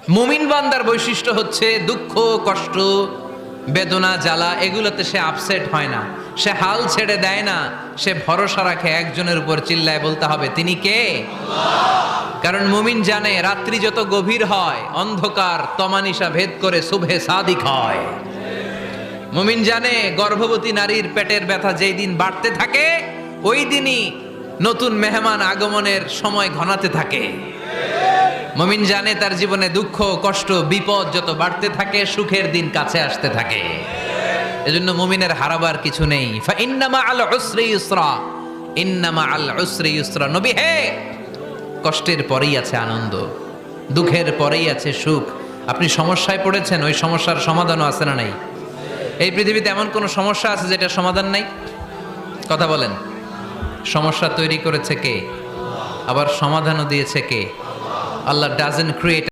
মুমিন বান্দার বৈশিষ্ট্য হচ্ছে দুঃখ কষ্ট বেদনা জ্বালা এগুলোতে সে আপসেট হয় না, সে হাল ছেড়ে দেয় না, সে ভরসা রাখে একজনের উপর, চিল্লায় বলতে হবে তিনি কে? কারণ মুমিন জানে রাত্রি যত গভীর হয় অন্ধকার তমানিসা ভেদ করে সুবহে সাদিক হয়। মুমিন জানে গর্ভবতী নারীর পেটের ব্যথা যেই দিন বাড়তে থাকে ওই দিনই নতুন মেহমান আগমনের সময় ঘনাতে থাকে। মুমিন জানে তার জীবনে দুঃখ কষ্ট বিপদ যত বাড়তে থাকে সুখের দিন কাছে আসতে থাকে। এজন্য মুমিনের হারাবার কিছু নেই। ফা ইন্নামা আল উসরি ইউসরা, ইন্নামা আল উসরি ইউসরা। নবী হে, কষ্টের পরেই আছে আনন্দ, দুঃখের পরেই আছে সুখ। আপনি সমস্যায় পড়েছেন, ওই সমস্যার সমাধানও আছে না নাই? এই পৃথিবীতে এমন কোন সমস্যা আছে যেটা সমাধান নাই? কথা বলেন। সমস্যা তৈরি করেছে কে? আবার সমাধানও দিয়েছে কে? আল্লাহ ডাজন্ট ক্রিয়েট